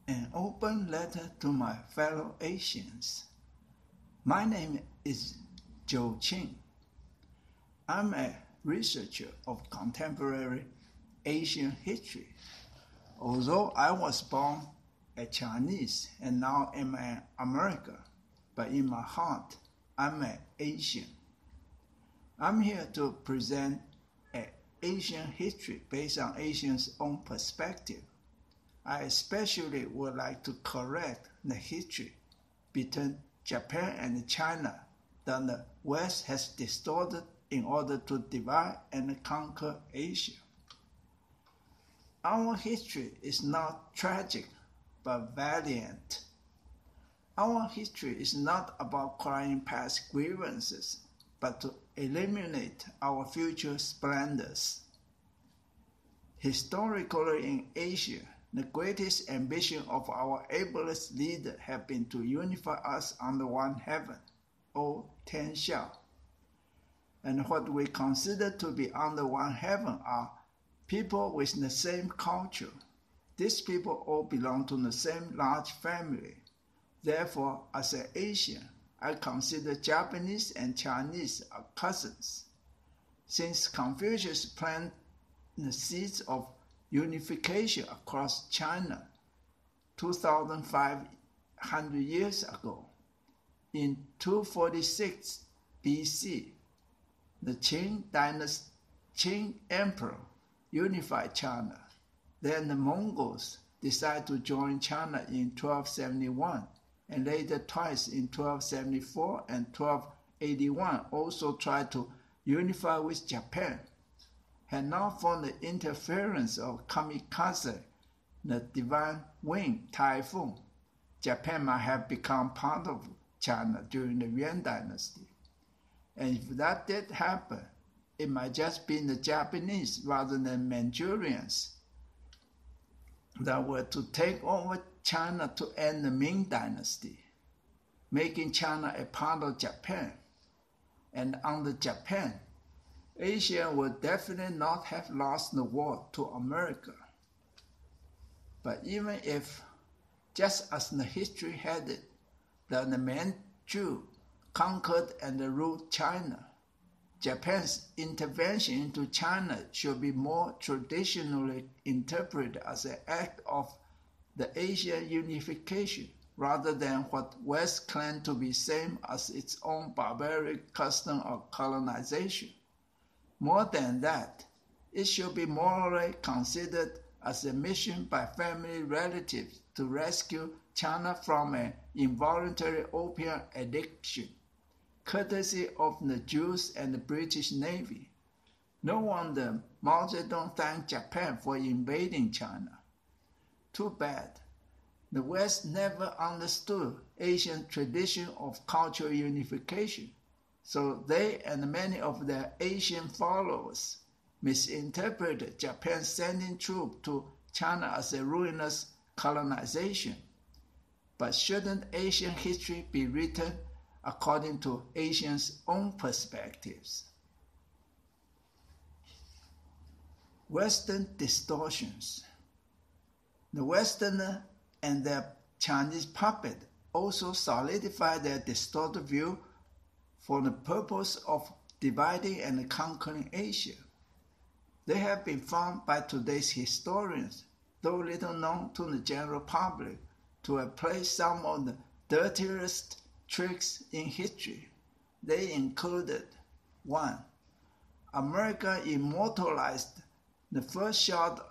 An open letter to my fellow Asians. My name is Joe Ching. I'm a researcher of contemporary Asian history. Although I was born a Chinese and now am an American, but in my heart, I'm an Asian. I'm here to present an Asian history based on Asians' own perspective. I especially would like to correct the history between Japan and China that the West has distorted in order to divide and conquer Asia. Our history is not tragic, but valiant. Our history is not about crying past grievances, but to illuminate our future splendors. Historically in Asia, the greatest ambition of our ablest leader have been to unify us under one heaven, or Tianxia. And what we consider to be under one heaven are people with the same culture. These people all belong to the same large family. Therefore, as an Asian, I consider Japanese and Chinese as cousins. Since Confucius planted the seeds of unification across China 2,500 years ago, in 246 BC, the Qing emperor unified China. Then the Mongols decided to join China in 1271, and later twice in 1274 and 1281 also tried to unify with Japan. Had not for the interference of kamikaze, the divine wind typhoon, Japan might have become part of China during the Yuan dynasty. And if that did happen, it might just be the Japanese rather than Manchurians that were to take over China to end the Ming dynasty, making China a part of Japan. And under Japan, Asia would definitely not have lost the war to America. But even if, just as the history had it, that the Manchu conquered and ruled China, Japan's intervention into China should be more traditionally interpreted as an act of the Asian unification rather than what West claimed to be same as its own barbaric custom of colonization. More than that, it should be morally considered as a mission by family relatives to rescue China from an involuntary opium addiction, courtesy of the Jews and the British Navy. No wonder Mao Zedong thanked Japan for invading China. Too bad. The West never understood Asian tradition of cultural unification, so they and many of their Asian followers misinterpreted Japan sending troops to China as a ruinous colonization. But shouldn't Asian history be written according to Asians' own perspectives? Western distortions. The Westerner and their Chinese puppet also solidify their distorted view for the purpose of dividing and conquering Asia. They have been found by today's historians, though little known to the general public, to have played some of the dirtiest tricks in history. They included: 1. America immortalized the first shot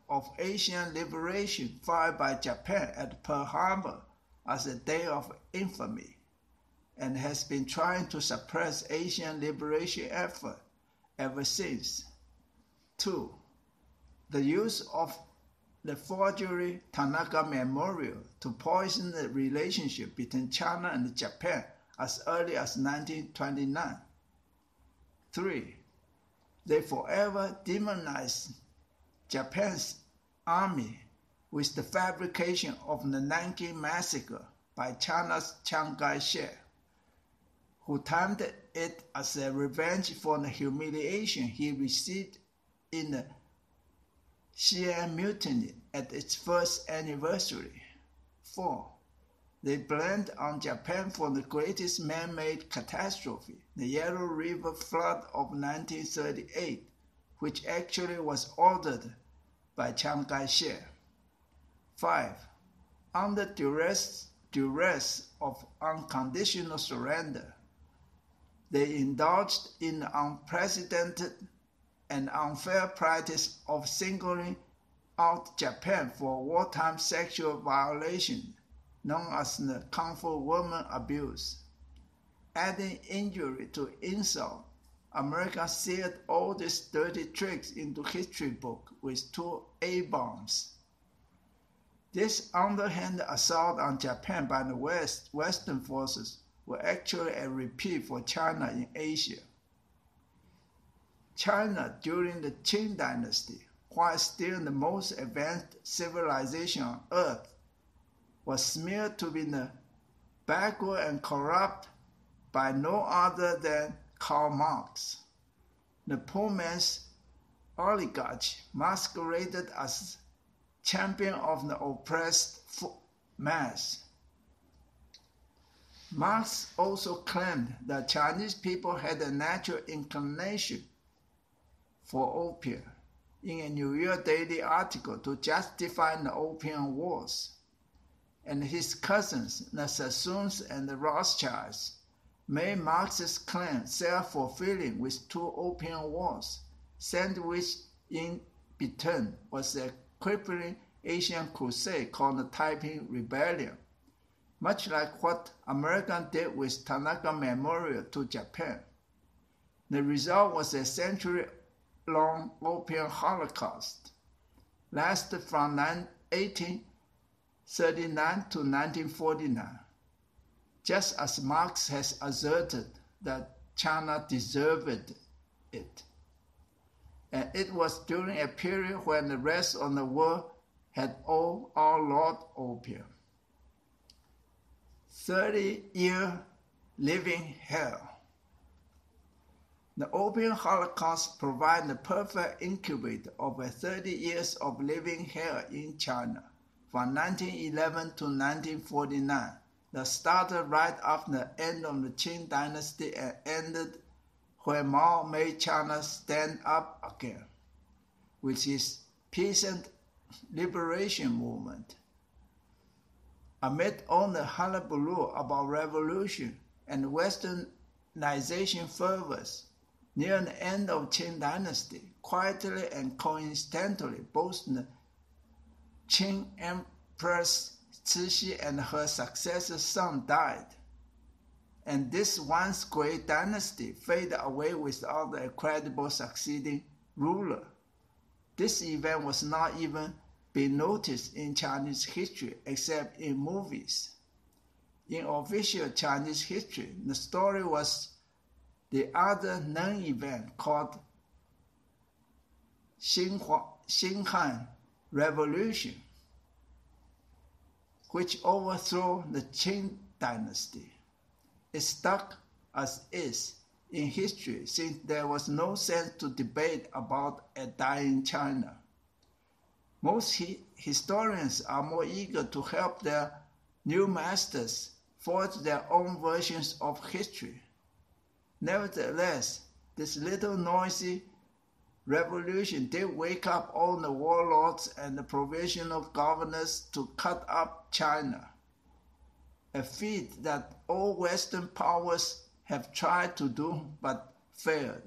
of Asian liberation fired by Japan at Pearl Harbor as a day of infamy, and has been trying to suppress Asian liberation effort ever since. 2. The use of the forgery Tanaka Memorial to poison the relationship between China and Japan as early as 1929. 3. They forever demonized Japan's army with the fabrication of the Nanking Massacre by China's Chiang Kai-shek, who timed it as a revenge for the humiliation he received in the Xi'an Mutiny at its first anniversary. 4. They blamed on Japan for the greatest man-made catastrophe, the Yellow River flood of 1938, which actually was ordered by Chiang Kai-shek. 5. Under duress of unconditional surrender, they indulged in the unprecedented and unfair practice of singling out Japan for wartime sexual violation, known as the comfort woman abuse. Adding injury to insult, America sealed all these dirty tricks into history book with 2 A-bombs. This underhand assault on Japan by the Western forces were actually a repeat for China in Asia. China during the Qing dynasty, while still the most advanced civilization on earth, was smeared to be the backward and corrupt by no other than Karl Marx. The poor man's oligarch masqueraded as champion of the oppressed mass. Marx also claimed that Chinese people had a natural inclination for opium in a New York Daily article to justify the Opium Wars. And his cousins, the Sassoons and the Rothschilds, made Marx's claim self-fulfilling with 2 Opium Wars, sandwiched in between was a crippling Asian crusade called the Taiping Rebellion, much like what America did with Tanaka Memorial to Japan. The result was a century-long Opium Holocaust, lasted from 1839 to 1949, just as Marx has asserted that China deserved it. And it was during a period when the rest of the world had all outlawed opium. 30-year living hell. The Opium Holocaust provided the perfect incubator of 30 years of living hell in China, from 1911 to 1949, that started right after the end of the Qing dynasty and ended when Mao made China stand up again with his peasant liberation movement. Amid all the hullabaloo about revolution and westernization fervors, near the end of Qing dynasty, quietly and coincidentally, both the Qing Empress Cixi and her successor's son died, and this once great dynasty faded away without a credible succeeding ruler. This event was not even been noticed in Chinese history except in movies. In official Chinese history, the story was the other non-event called Xinhan Revolution, which overthrew the Qing dynasty. It stuck as is in history since there was no sense to debate about a dying China. Most historians are more eager to help their new masters forge their own versions of history. Nevertheless, this little noisy revolution did wake up all the warlords and the provisional governors to cut up China, a feat that all Western powers have tried to do but failed.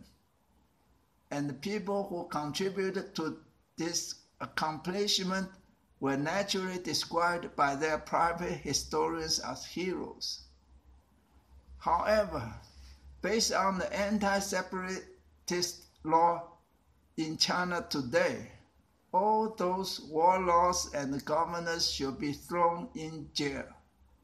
And the people who contributed to this accomplishment were naturally described by their private historians as heroes. However, based on the anti-separatist law in China today, all those warlords and governors should be thrown in jail,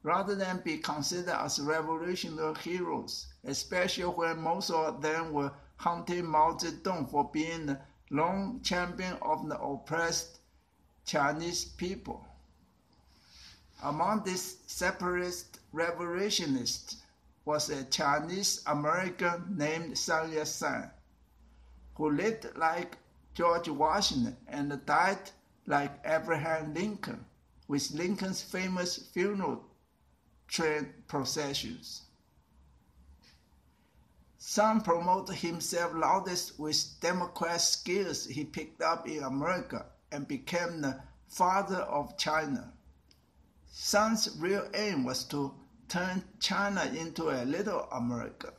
rather than be considered as revolutionary heroes, especially when most of them were hunting Mao Zedong for being the lone champion of the oppressed Chinese people. Among these separatist revolutionists was a Chinese American named sun-yat, who lived like George Washington and died like Abraham Lincoln, with Lincoln's famous funeral train processions. Sun promoted himself loudest with Democrat skills he picked up in America and became the father of China. Sun's real aim was to turn China into a little America.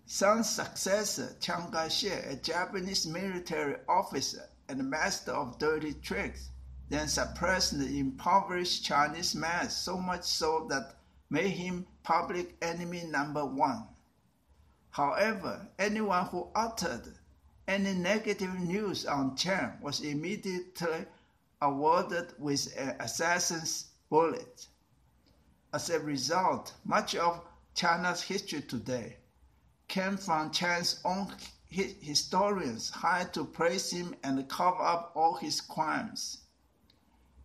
Sun's successor, Chiang Kai-shek, a Japanese military officer and master of dirty tricks, then suppressed the impoverished Chinese mass so much so that made him public enemy number one. However, anyone who uttered any negative news on Chiang was immediately awarded with an assassin's bullet. As a result, much of China's history today came from Chiang's own historians hired to praise him and cover up all his crimes.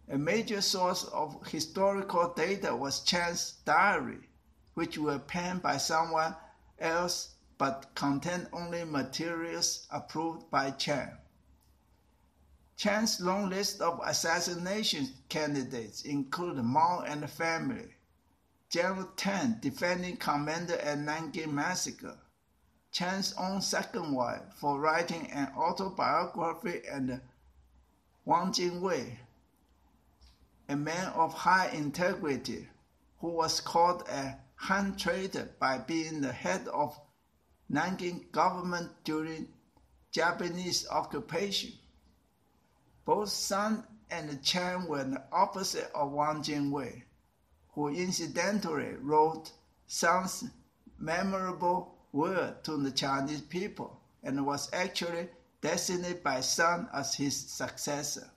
A major source of historical data was Chiang's diary, which were penned by someone else but contained only materials approved by Chiang. Chiang's long list of assassination candidates include Mao and the family, General Tan defending commander at Nanking Massacre, Chiang's own second wife for writing an autobiography, and Wang Jingwei, a man of high integrity who was called a Han traitor by being the head of Nanking government during Japanese occupation. Both Sun and Chiang were the opposite of Wang Jingwei, who incidentally wrote Sun's memorable word to the Chinese people and was actually designated by Sun as his successor.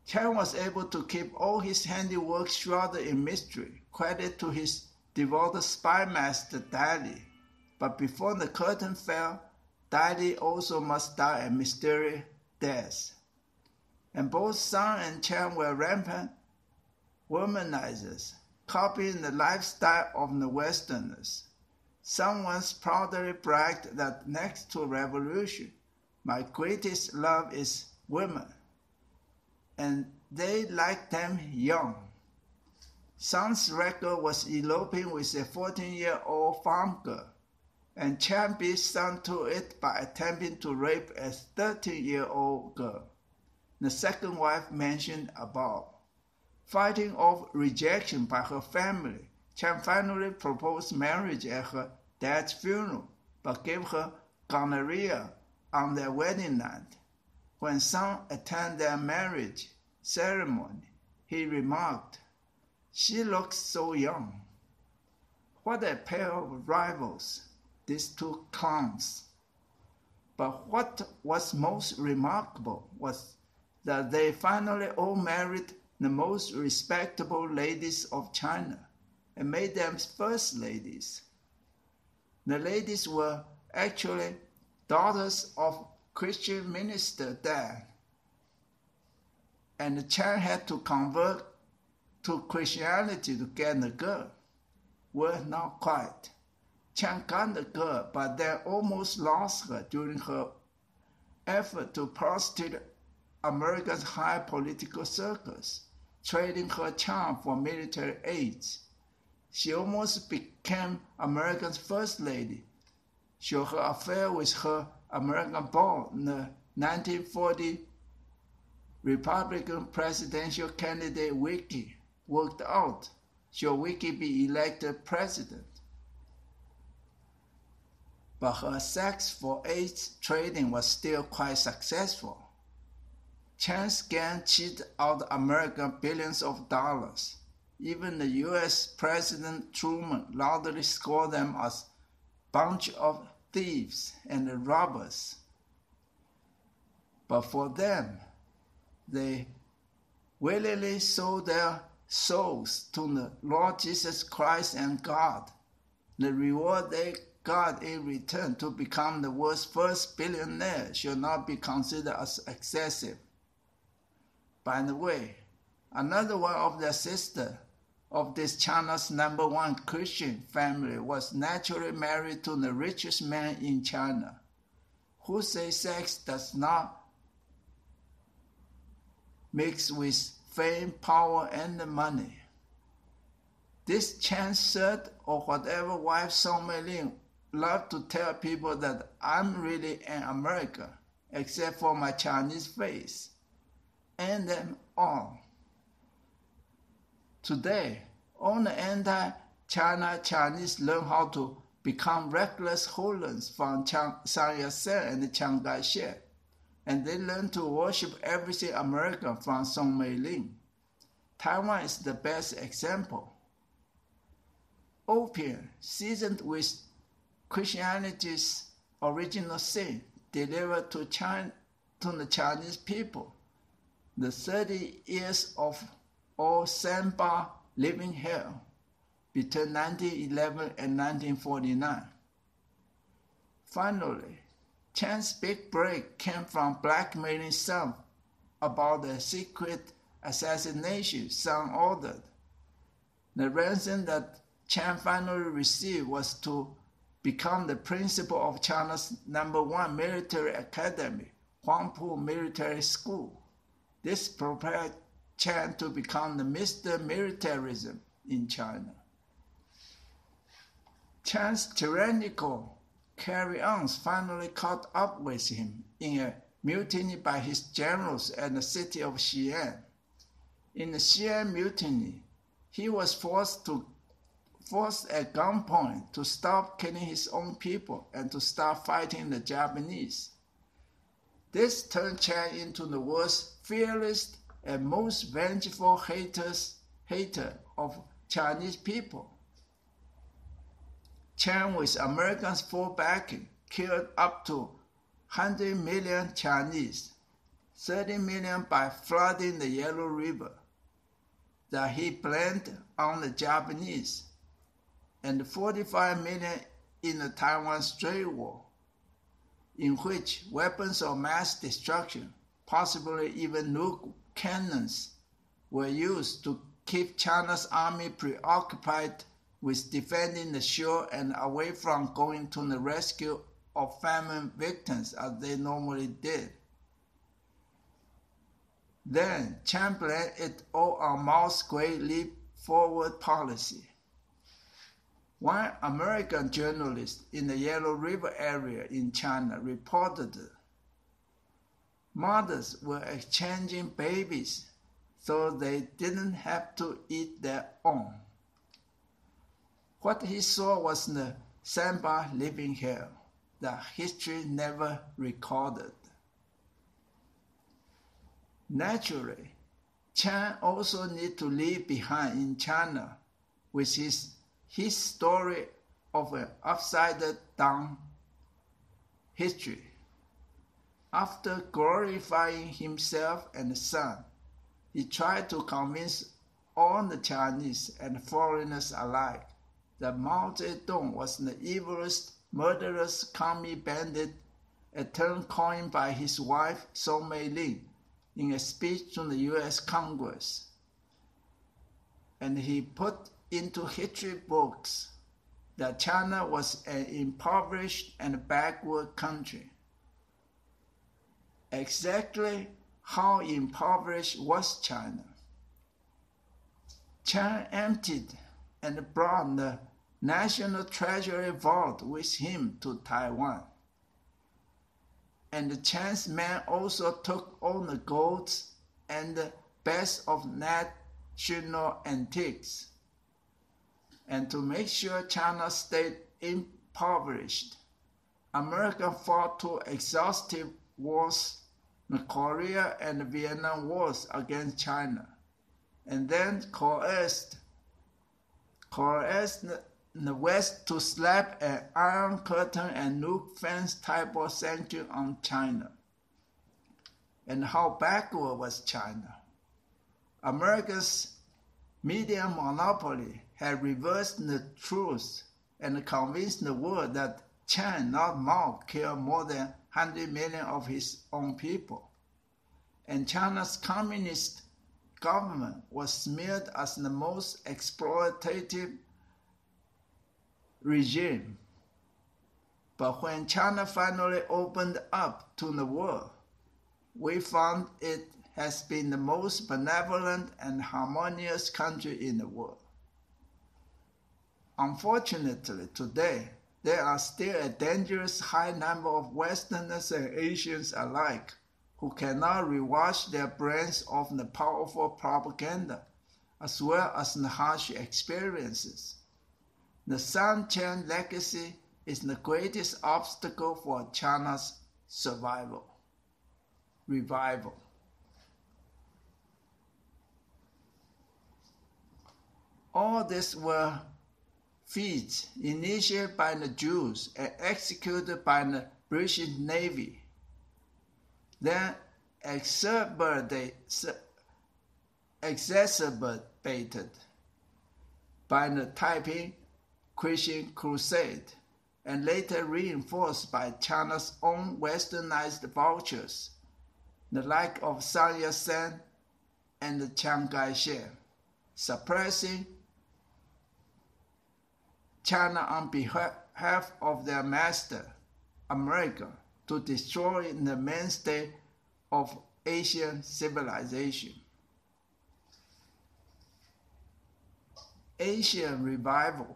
Chiang was able to keep all his handiwork shrouded in mystery, credit to his devoted spy master Dali. But before the curtain fell, Dali also must die a mysterious death. And both Sun and Chiang were rampant womanizers, copying the lifestyle of the Westerners. Sun once proudly bragged that next to revolution, my greatest love is women, and they like them young. Sun's record was eloping with a 14-year-old farm girl, and Chiang beat Sun to it by attempting to rape a 13-year-old girl, the second wife mentioned above. Fighting off rejection by her family, Chiang finally proposed marriage at her dad's funeral, but gave her gonorrhea on their wedding night. When Sun attended their marriage ceremony, he remarked, "She looks so young." What a pair of rivals, these two clowns. But what was most remarkable was that they finally all married the most respectable ladies of China and made them first ladies. The ladies were actually daughters of Christian minister Dan, and Chiang had to convert to Christianity to get the girl. Well, not quite. Chiang got the girl, but then almost lost her during her effort to prostitute America's high political circles, trading her charm for military aids. She almost became America's first lady. So her affair with her American-born, the 1940 Republican presidential candidate Wiki worked out. Should Wiki be elected president? But her sex for aids trading was still quite successful. Chiang's gang cheated out America billions of dollars. Even the U.S. President Truman loudly scored them as a bunch of thieves and robbers. But for them, they willingly sold their souls to the Lord Jesus Christ and God. The reward they got in return to become the world's first billionaire should not be considered as excessive. By the way, another one of their sisters of this China's number one Christian family was naturally married to the richest man in China, who says sex does not mixed with fame, power, and money. This Chan third, or whatever wife Song Mei-ling loved to tell people that I'm really an American, except for my Chinese face, and them all. Today, all the anti-China Chinese learn how to become reckless hoodlums from sun-yat and Chiang Kai-shek, and they learn to worship everything American from Song Mei-ling. Taiwan is the best example. Opium, seasoned with Christianity's original sin, delivered to the Chinese people. The 30 years of old Samba living hell between 1911 and 1949. Finally, Chan's big break came from blackmailing some about the secret assassination Sun ordered. The ransom that Chan finally received was to become the principal of China's #1 military academy, Huangpu Military School. This prepared Chan to become the Mr. Militarism in China. Chan's tyrannical carry-ons finally caught up with him in a mutiny by his generals at the city of Xi'an. In the Xi'an mutiny, he was forced at gunpoint to stop killing his own people and to start fighting the Japanese. This turned Chan into the world's fearless and most vengeful hater of Chinese people. Chan, with Americans' full backing, killed up to 100 million Chinese, 30 million by flooding the Yellow River, that he blamed on the Japanese, and 45 million in the Taiwan Strait War, in which weapons of mass destruction, possibly even nuke cannons, were used to keep China's army preoccupied with defending the shore and away from going to the rescue of famine victims as they normally did. Then Chan blamed it all on Mao's Great Leap Forward policy. One American journalist in the Yellow River area in China reported that mothers were exchanging babies so they didn't have to eat their own. What he saw was the Samba living hell that history never recorded. Naturally, Chan also needed to leave behind in China with his story of an upside-down history. After glorifying himself and the sun, he tried to convince all the Chinese and foreigners alike that Mao Zedong was the evilest, murderous commie bandit, a term coined by his wife Song Mei-ling in a speech to the U.S. Congress. And he put into history books that China was an impoverished and backward country. Exactly how impoverished was China? Chan emptied and brought the National Treasury vault with him to Taiwan. And Chan's men also took all the golds and the best of national antiques. And to make sure China stayed impoverished, America fought two exhaustive wars, the Korea and the Vietnam Wars against China, and then coerced the West to slap an iron curtain and nuke fence type of sanction on China. And how backward was China? America's media monopoly had reversed the truth and convinced the world that Chan, not Mao, killed more than 100 million of his own people. And China's communist government was smeared as the most exploitative regime. But when China finally opened up to the world, we found it has been the most benevolent and harmonious country in the world. Unfortunately, today, there are still a dangerous high number of Westerners and Asians alike who cannot rewash their brains of the powerful propaganda, as well as the harsh experiences. The Sun-Chan legacy is the greatest obstacle for China's revival. All these were feats initiated by the Jews and executed by the British Navy, then exacerbated by the Taiping Christian Crusade, and later reinforced by China's own westernized vultures, the like of sun-yat and Chiang Kai-shek, suppressing China on behalf of their master, America, to destroy the mainstay of Asian civilization. Asian revival.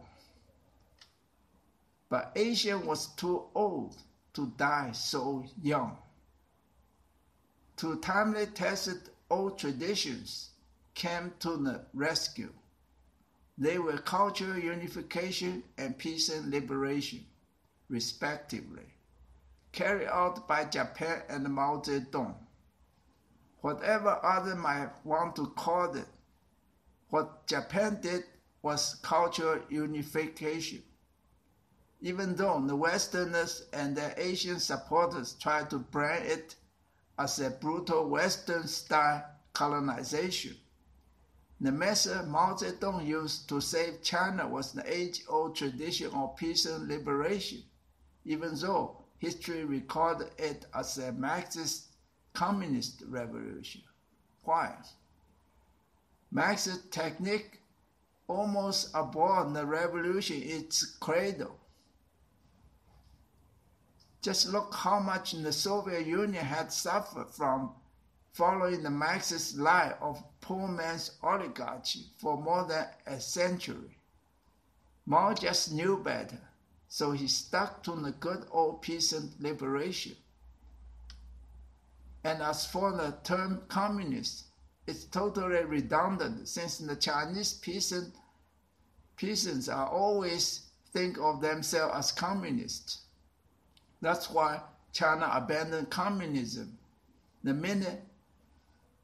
But Asia was too old to die so young. Two timely tested old traditions came to the rescue. They were cultural unification and peace and liberation, respectively, carried out by Japan and Mao Zedong. Whatever others might want to call it, what Japan did was cultural unification. Even though the Westerners and their Asian supporters tried to brand it as a brutal Western-style colonization, the method Mao Zedong used to save China was the age-old tradition of peace and liberation, even though history recorded it as a Marxist communist revolution. Why? Marxist technique almost aboard the revolution its cradle. Just look how much the Soviet Union had suffered from following the Marxist lie of poor man's oligarchy for more than a century. Mao just knew better, so he stuck to the good old peace and liberation. And as for the term communist, it's totally redundant since the Chinese peasants are always think of themselves as communists. That's why China abandoned communism the minute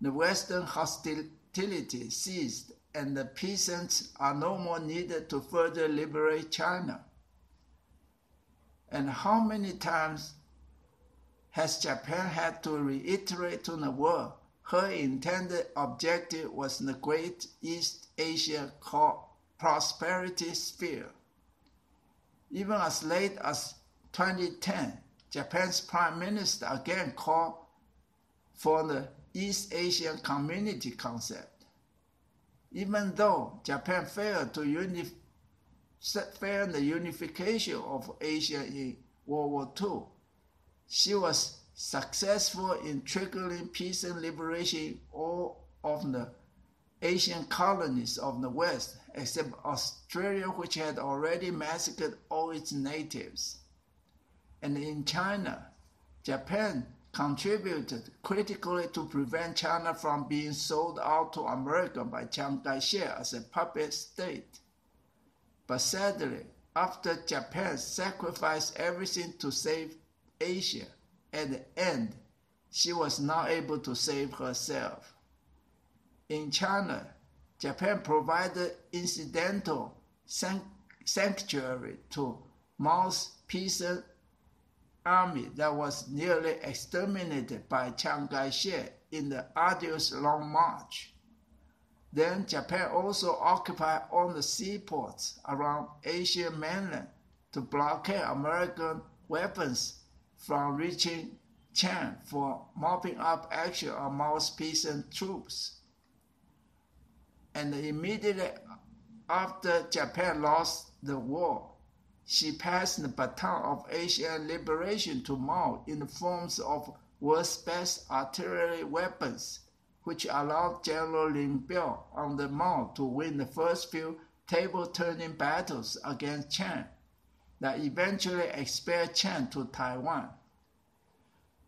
the Western hostility ceased and the peasants are no more needed to further liberate China. And how many times has Japan had to reiterate to the world her intended objective was the Great East Asia Prosperity Sphere? Even as late as 2010, Japan's Prime Minister again called for the East Asian Community concept. Even though Japan failed the unification of Asia in World War II, she was successful in triggering peace and liberation in all of the Asian colonies of the West, except Australia, which had already massacred all its natives. And in China, Japan contributed critically to prevent China from being sold out to America by Chiang Kai-shek as a puppet state. But sadly, after Japan sacrificed everything to save Asia, at the end, she was not able to save herself. In China, Japan provided incidental sanctuary to Mao's peasant army that was nearly exterminated by Chiang Kai-shek in the arduous Long March. Then Japan also occupied all the seaports around Asian mainland to blockade American weapons from reaching China for mopping up action on Mao's peasant troops. And immediately after Japan lost the war, she passed the baton of Asian liberation to Mao in the forms of world's best artillery weapons which allowed General Lin Biao on the Mao to win the first few table-turning battles against Chen that eventually expelled Chen to Taiwan.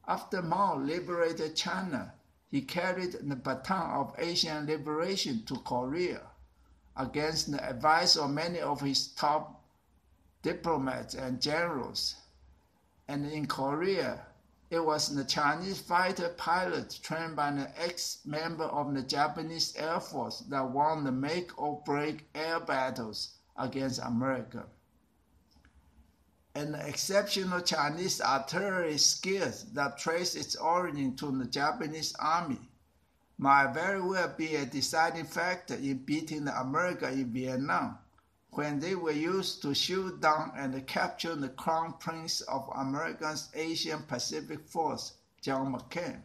After Mao liberated China, he carried the baton of Asian liberation to Korea against the advice of many of his top diplomats and generals. And in Korea, it was the Chinese fighter pilot trained by an ex-member of the Japanese Air Force that won the make-or-break air battles against America. And the exceptional Chinese artillery skills that trace its origin to the Japanese army might very well be a deciding factor in beating the America in Vietnam, when they were used to shoot down and capture the Crown Prince of America's Asian Pacific Force, John McCain.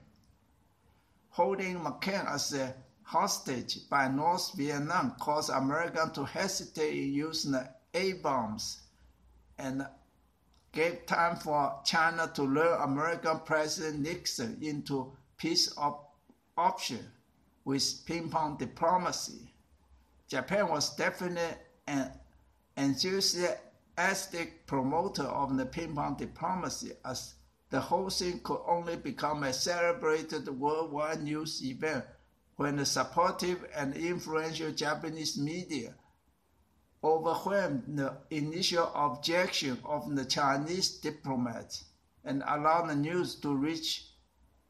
Holding McCain as a hostage by North Vietnam caused Americans to hesitate in using the A-bombs and gave time for China to lure American President Nixon into peace option with ping-pong diplomacy. Japan was definitely an enthusiastic promoter of the ping-pong diplomacy, as the whole thing could only become a celebrated worldwide news event when the supportive and influential Japanese media overwhelmed the initial objection of the Chinese diplomats and allowed the news to reach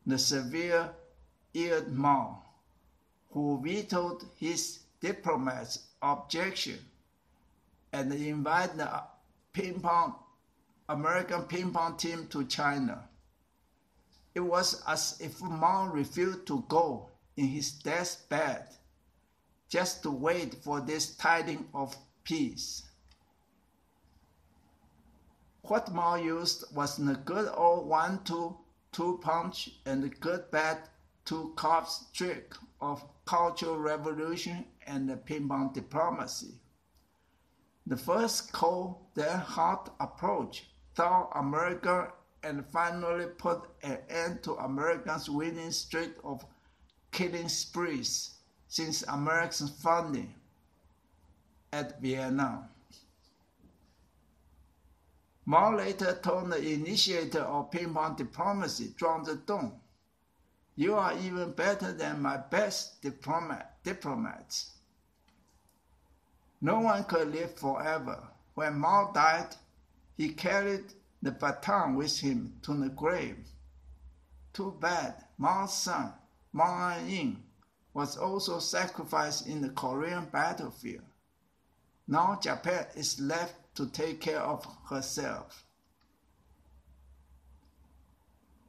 the severe-eared Mao, who vetoed his diplomats' objection and invited the American ping-pong team to China. It was as if Mao refused to go in his deathbed just to wait for this tidings of peace. What Mao used was the good old 1-2 punch and the good bad 2 cops trick of Cultural Revolution and the ping-pong diplomacy. The first cold, then hot approach thawed America and finally put an end to Americans' winning streak of killing sprees since America's founding at Vietnam. Mao later told the initiator of ping-pong diplomacy, Zhuang Zedong, "You are even better than my best diplomats." No one could live forever. When Mao died, he carried the baton with him to the grave. Too bad Mao's son, Mao An-ying, was also sacrificed in the Korean battlefield. Now Japan is left to take care of herself.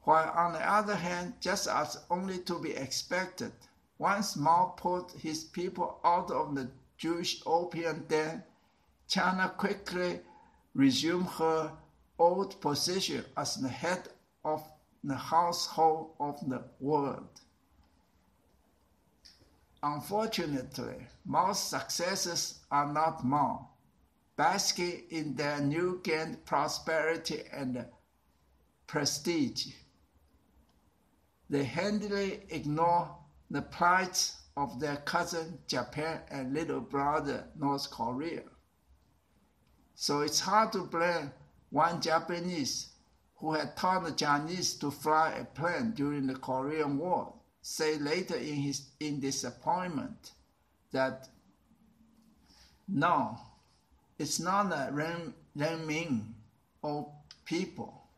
While on the other hand, just as only to be expected, once Mao put his people out of the Jewish opium den, China quickly resumed her old position as the head of the household of the world. Unfortunately, Mao's successors are not Mao, basking in their new-gained prosperity and prestige. They handily ignore the plight of their cousin Japan and little brother North Korea. So it's hard to blame one Japanese who had taught the Chinese to fly a plane during the Korean War, say later in disappointment that no, it's not a renmin or people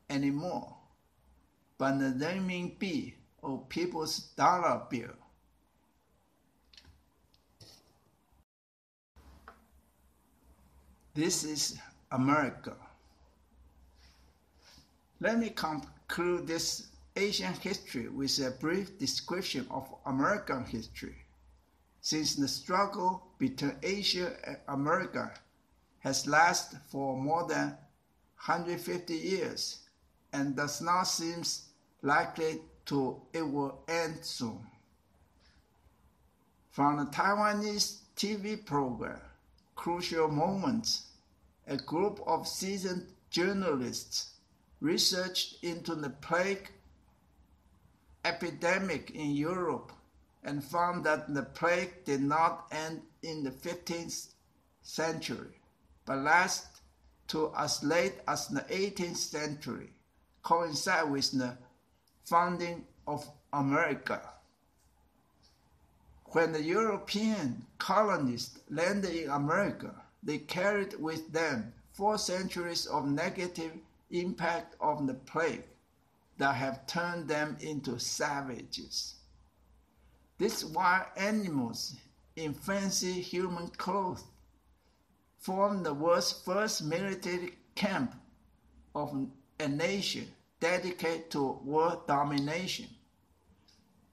anymore, but the renminbi or people's dollar bill. This is America. Let me conclude this Asian history with a brief description of American history. Since the struggle between Asia and America has lasted for more than 150 years and does not seem likely it will end soon. From the Taiwanese TV program, Crucial Moments, a group of seasoned journalists researched into the plague epidemic in Europe and found that the plague did not end in the 15th century, but lasted to as late as the 18th century, coincide with the founding of America. When the European colonists landed in America, they carried with them 4 centuries of negative impact of the plague that have turned them into savages. These wild animals in fancy human clothes formed the world's first military camp of a nation dedicated to world domination.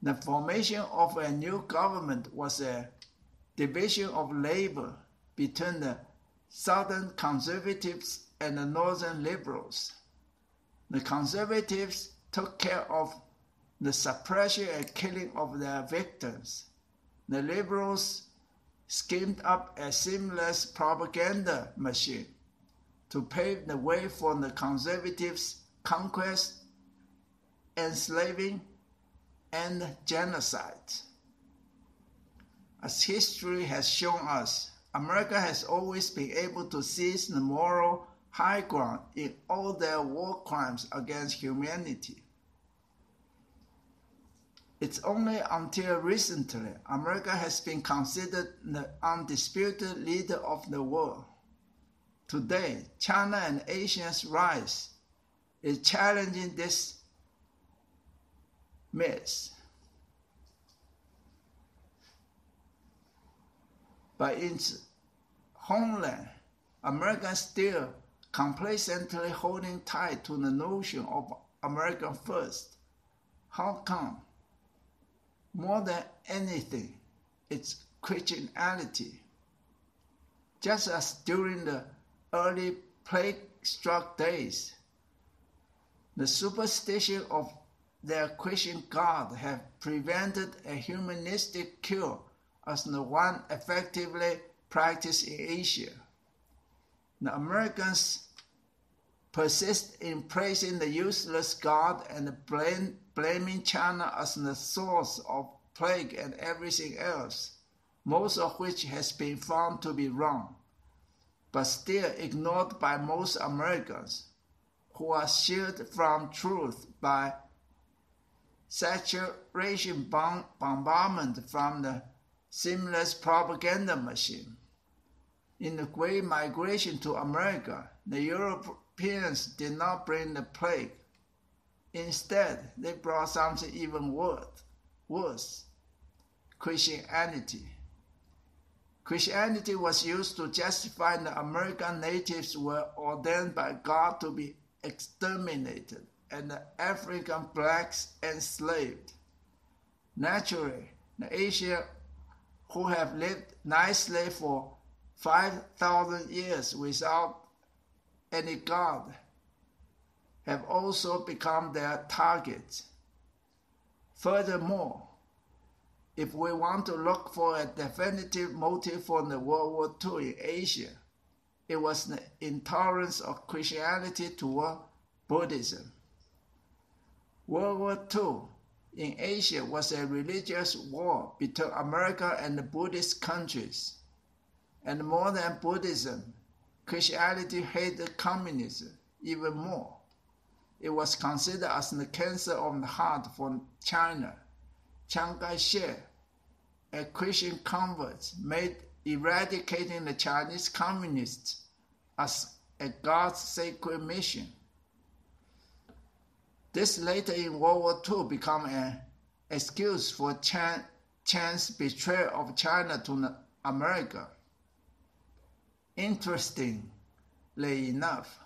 The formation of a new government was a division of labor between the Southern conservatives and the Northern liberals. The conservatives took care of the suppression and killing of their victims. The liberals schemed up a seamless propaganda machine to pave the way for the conservatives' conquest, enslaving, and genocide. As history has shown us, America has always been able to seize the moral high ground in all their war crimes against humanity. It's only until recently America has been considered the undisputed leader of the world. Today, China and Asia's rise is challenging this myth. But in its homeland, America is still complacently holding tight to the notion of America first. How come? More than anything, it's Christianity. Just as during the early plague-struck days, the superstition of their Christian God have prevented a humanistic cure as the one effectively practiced in Asia. The Americans persist in praising the useless God and blaming China as the source of plague and everything else, most of which has been found to be wrong, but still ignored by most Americans, who are shielded from truth by saturation bombardment from the seamless propaganda machine. In the Great Migration to America, the Europeans did not bring the plague. Instead, they brought something even worse, Christianity. Christianity was used to justify the American natives were ordained by God to be exterminated and the African blacks enslaved. Naturally, the Asians who have lived nicely for 5,000 years without any God have also become their targets. Furthermore, if we want to look for a definitive motive for the World War II in Asia, it was the intolerance of Christianity toward Buddhism. World War II in Asia was a religious war between America and the Buddhist countries. And more than Buddhism, Christianity hated communism even more. It was considered as the cancer of the heart for China. Chiang Kai-shek, a Christian convert, made eradicating the Chinese communists as a God's sacred mission. This later in World War II became an excuse for Chiang's betrayal of China to America. Interestingly enough,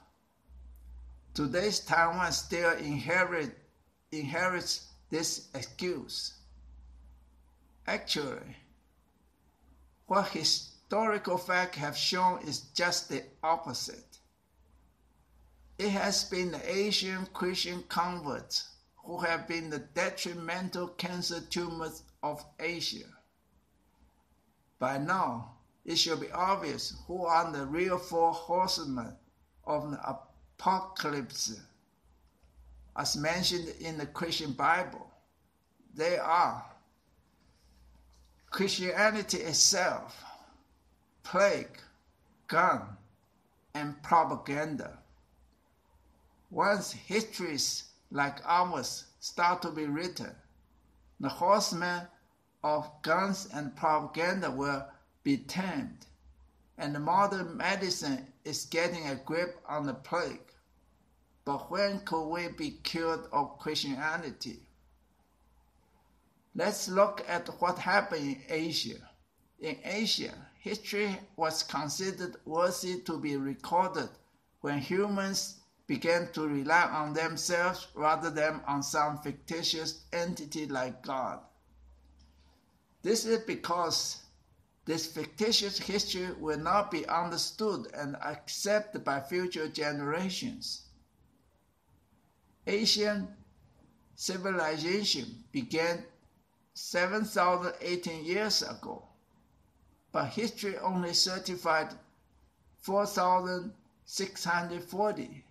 today's Taiwan still inherits this excuse. Actually, what historical facts have shown is just the opposite. It has been the Asian Christian converts who have been the detrimental cancer tumors of Asia. By now, it should be obvious who are the real 4 horsemen of the apocalypse, as mentioned in the Christian Bible. they are Christianity itself, plague, gun, and propaganda. Once histories like ours start to be written, the horsemen of guns and propaganda will be tamed, and modern medicine is getting a grip on the plague. But when could we be cured of Christianity? Let's look at what happened in Asia. In Asia, history was considered worthy to be recorded when humans began to rely on themselves rather than on some fictitious entity like God. This is because this fictitious history will not be understood and accepted by future generations. Asian civilization began 7,018 years ago, but history only certified 4,640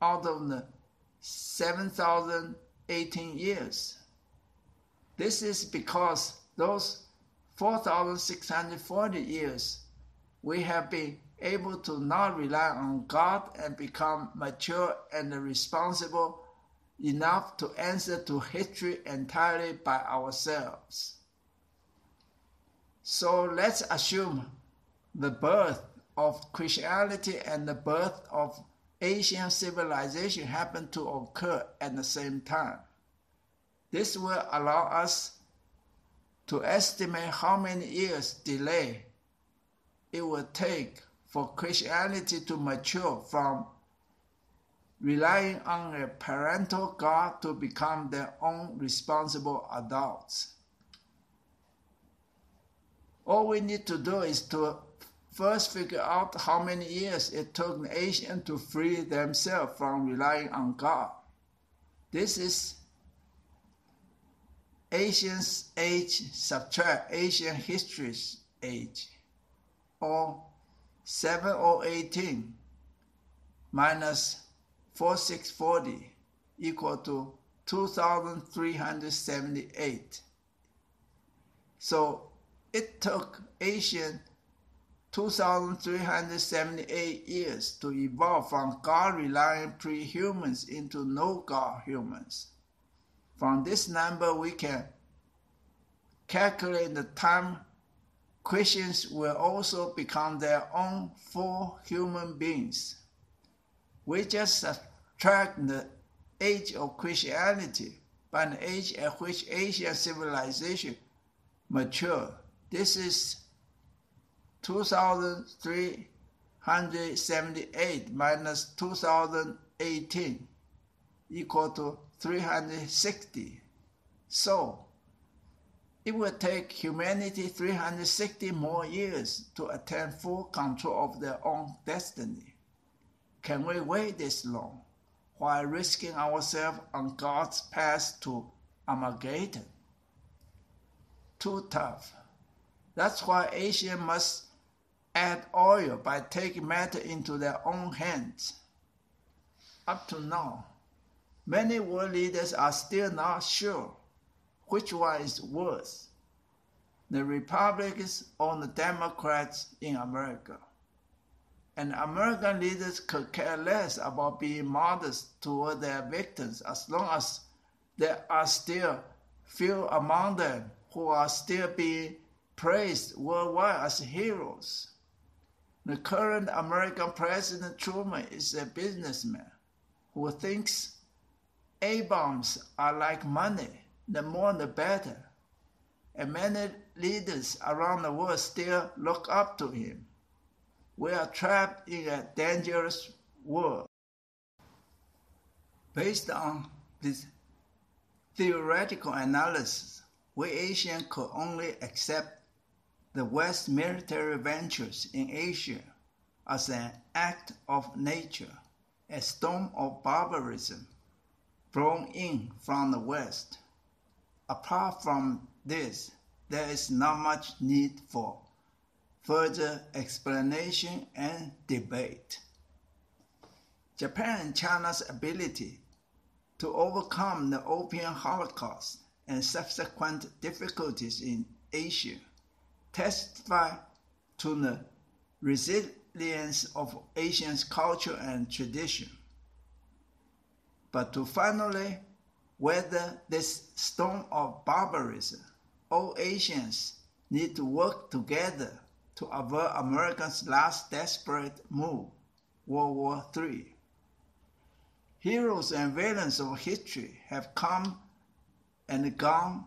out of the 7,018 years. This is because those 4,640 years we have been able to not rely on God and become mature and responsible enough to answer to history entirely by ourselves. So let's assume the birth of Christianity and the birth of Asian civilization happen to occur at the same time. This will allow us to estimate how many years delay it will take for Christianity to mature from relying on a parental God to become their own responsible adults. All we need to do is to first figure out how many years it took the Asians to free themselves from relying on God. This is Asian's age subtract Asian history's age, or 7018 minus 4640 equal to 2378. So it took Asian 2,378 years to evolve from God-reliant pre-humans into no-God humans. From this number, we can calculate the time Christians will also become their own full human beings. We just subtract the age of Christianity by the age at which Asian civilization matured. This is 2,378 minus 2018 equal to 360. So it will take humanity 360 more years to attain full control of their own destiny. Can we wait this long while risking ourselves on God's path to Armageddon? Too tough. That's why Asia must add oil by taking matter into their own hands. Up to now, many world leaders are still not sure which one is worse, the Republicans or the Democrats in America. And American leaders could care less about being modest toward their victims as long as there are still few among them who are still being praised worldwide as heroes. The current American President Truman is a businessman who thinks A-bombs are like money, the more the better. And many leaders around the world still look up to him. We are trapped in a dangerous world. Based on this theoretical analysis, we Asians could only accept the West's military ventures in Asia as an act of nature, a storm of barbarism blown in from the West. Apart from this, there is not much need for further explanation and debate. Japan and China's ability to overcome the Opium Holocaust and subsequent difficulties in Asia testify to the resilience of Asian culture and tradition. But to finally weather this storm of barbarism, all Asians need to work together to avert America's last desperate move, World War III. Heroes and villains of history have come and gone.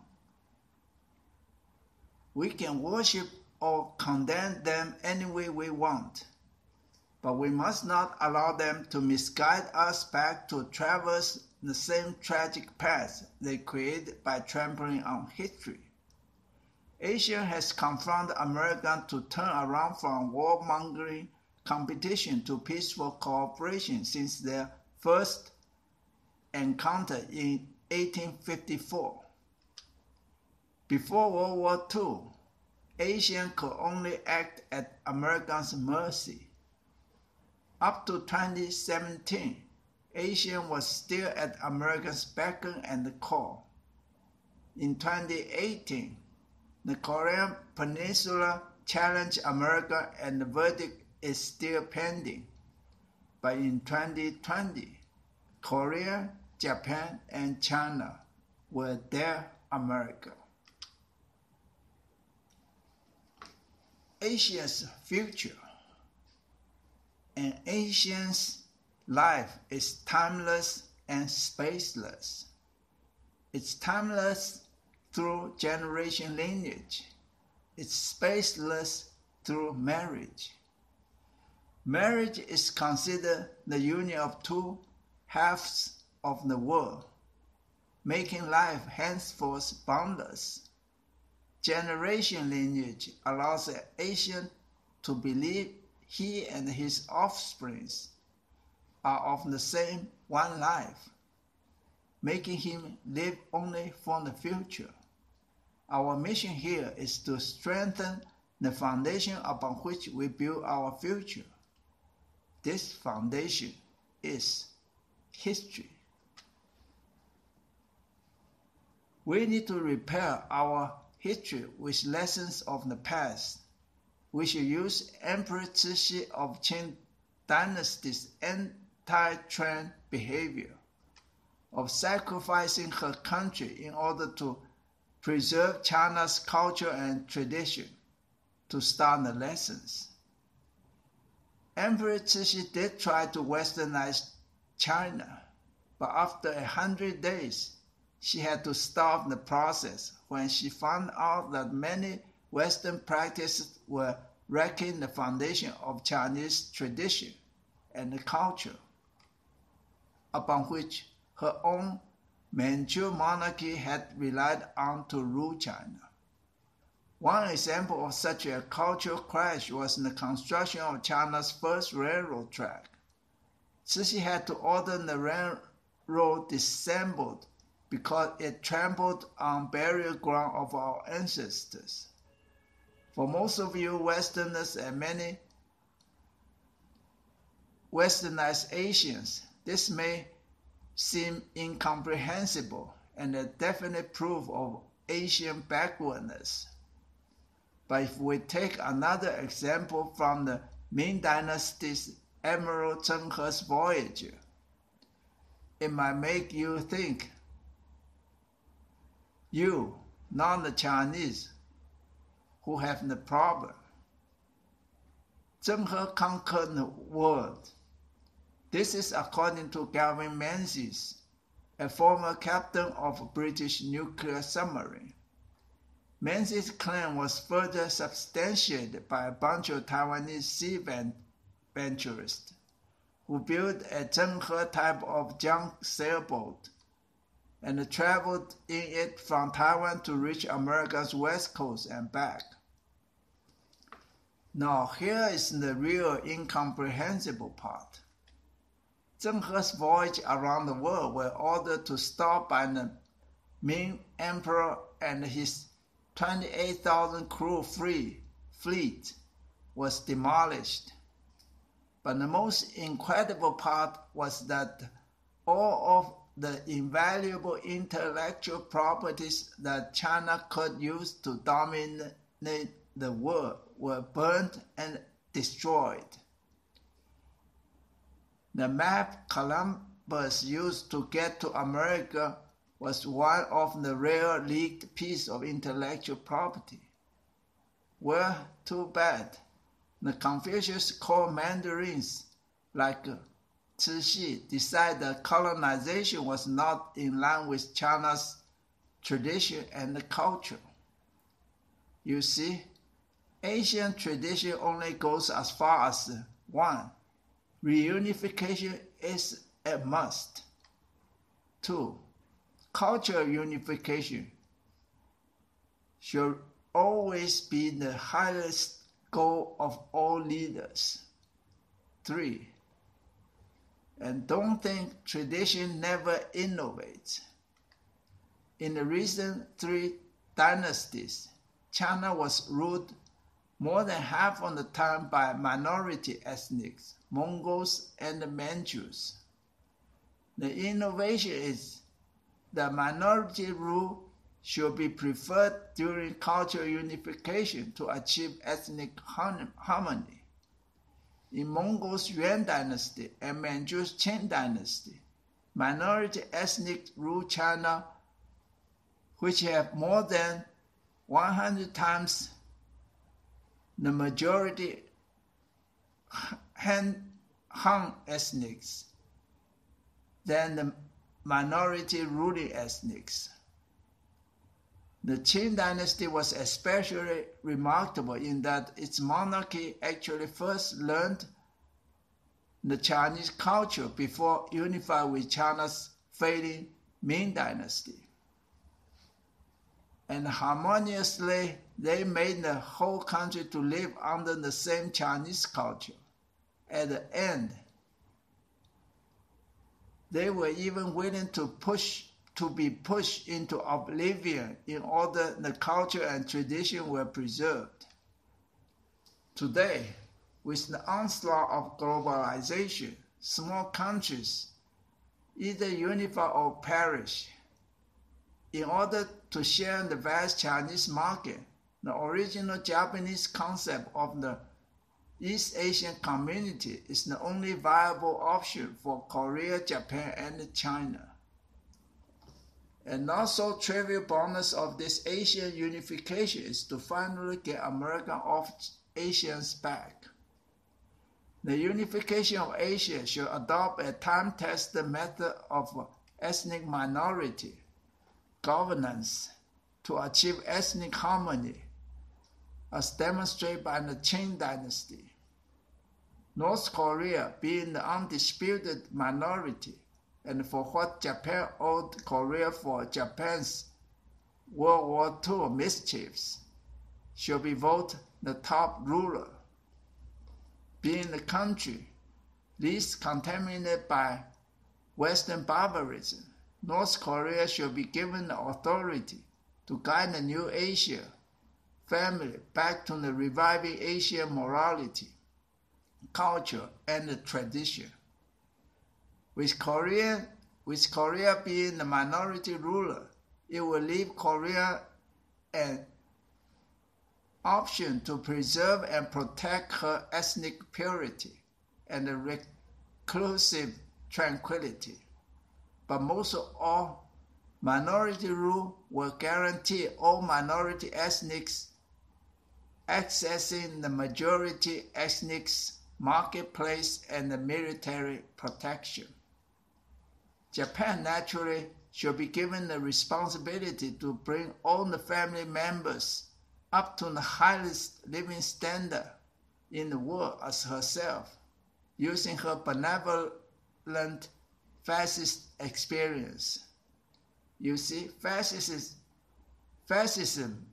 We can worship or condemn them any way we want, but we must not allow them to misguide us back to traverse the same tragic path they created by trampling on history. Asia has confronted America to turn around from warmongering competition to peaceful cooperation since their first encounter in 1854. Before World War II, Asia could only act at America's mercy. Up to 2017, Asia was still at America's beck and call. In 2018, the Korean Peninsula challenged America and the verdict is still pending. But in 2020, Korea, Japan, and China were their America. Asia's future. An Asian's life is timeless and spaceless. It's timeless through generation lineage. It's spaceless through marriage. Marriage is considered the union of two halves of the world, making life henceforth boundless. Generation lineage allows an Asian to believe he and his offspring are of the same one life, making him live only for the future. Our mission here is to strengthen the foundation upon which we build our future. This foundation is history. We need to repair our history with lessons of the past. We should use Emperor Cixi of Qing dynasty's anti-trend behavior of sacrificing her country in order to preserve China's culture and tradition to start the lessons. Emperor Cixi did try to westernize China, but after 100 days, she had to stop the process when she found out that many Western practices were wrecking the foundation of Chinese tradition and culture, upon which her own Manchu monarchy had relied on to rule China. One example of such a cultural clash was the construction of China's first railroad track. Cixi had to order the railroad disassembled because it trampled on burial ground of our ancestors. For most of you Westerners and many Westernized Asians, this may seem incomprehensible and a definite proof of Asian backwardness. But if we take another example from the Ming Dynasty's Admiral Zheng He's Voyager, it might make you think, you, not the Chinese, who have the problem. Zheng He conquered the world. This is according to Gavin Menzies, a former captain of a British nuclear submarine. Menzies' claim was further substantiated by a bunch of Taiwanese sea venturists who built a Zheng He type of junk sailboat and traveled in it from Taiwan to reach America's west coast and back. Now here is the real incomprehensible part. Zheng He's voyage around the world were ordered to stop by the Ming Emperor, and his 28,000 crew fleet was demolished. But the most incredible part was that all of the invaluable intellectual properties that China could use to dominate the world were burned and destroyed. The map Columbus used to get to America was one of the rare leaked pieces of intellectual property. Well, too bad. The Confucius core mandarins like Cixi decided that colonization was not in line with China's tradition and culture. You see, Asian tradition only goes as far as 1. Reunification is a must. 2. Cultural unification should always be the highest goal of all leaders. 3. And don't think tradition never innovates. In the recent 3 dynasties, China was ruled more than half of the time by minority ethnics, Mongols and Manchus. The innovation is that minority rule should be preferred during cultural unification to achieve ethnic harmony. In Mongols' Yuan dynasty and Manchu's Qing dynasty, minority ethnic rule China, which have more than 100 times the majority Han ethnics than the minority ruling ethnics. The Qing dynasty was especially remarkable in that its monarchy actually first learned the Chinese culture before unifying with China's failing Ming dynasty. And harmoniously, they made the whole country to live under the same Chinese culture. At the end, they were even willing to be pushed into oblivion in order the culture and tradition were preserved. Today, with the onslaught of globalization, small countries either unify or perish. In order to share the vast Chinese market, the original Japanese concept of the East Asian community is the only viable option for Korea, Japan, and China. A not so trivial bonus of this Asian unification is to finally get America off Asians' back. The unification of Asia should adopt a time-tested method of ethnic minority governance to achieve ethnic harmony, as demonstrated by the Qing dynasty. North Korea being the undisputed minority, and for what Japan owed Korea for Japan's World War II mischiefs, should be voted the top ruler. Being the country least contaminated by Western barbarism, North Korea should be given the authority to guide the new Asia family back to the reviving Asian morality, culture, and tradition. With Korea being the minority ruler, it will leave Korea an option to preserve and protect her ethnic purity and reclusive tranquility. But most of all, minority rule will guarantee all minority ethnics accessing the majority ethnics marketplace and the military protection. Japan naturally should be given the responsibility to bring all the family members up to the highest living standard in the world as herself, using her benevolent fascist experience. You see, fascism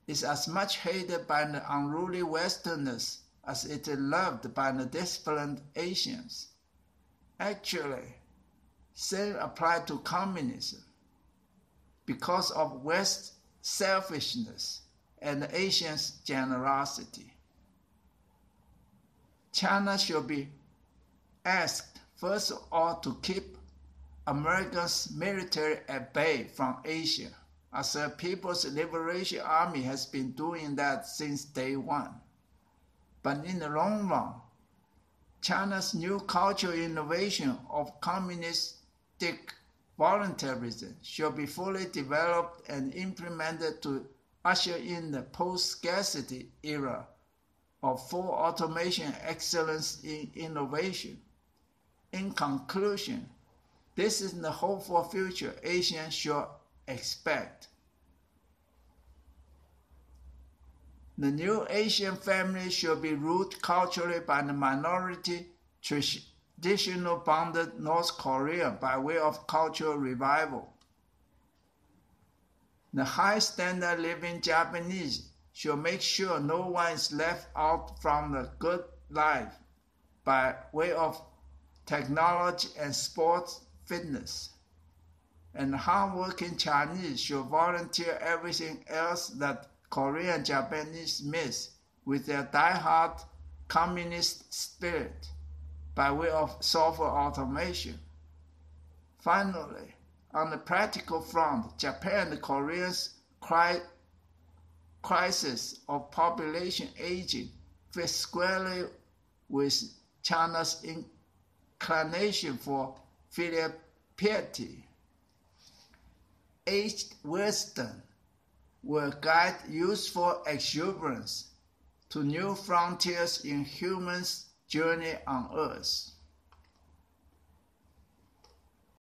is as much hated by the unruly Westerners as it is loved by the disciplined Asians. Actually, same applied to communism. Because of West's selfishness and the Asians' generosity, China should be asked first of all to keep America's military at bay from Asia, as the People's Liberation Army has been doing that since day one. But in the long run, China's new cultural innovation of communistic voluntarism should be fully developed and implemented to usher in the post-scarcity era of full automation and excellence in innovation. In conclusion, this is the hopeful future Asians should expect. The new Asian family should be ruled culturally by the minority traditional bonded North Korea by way of cultural revival. The high standard living Japanese should make sure no one is left out from the good life by way of technology and sports fitness. And the hardworking Chinese should volunteer everything else that Korean and Japanese miss with their die-hard communist spirit by way of software automation. Finally, on the practical front, Japan and Korea's crisis of population aging fits squarely with China's inclination for filial piety. Aged wisdom will guide youthful exuberance to new frontiers in humans' journey on Earth.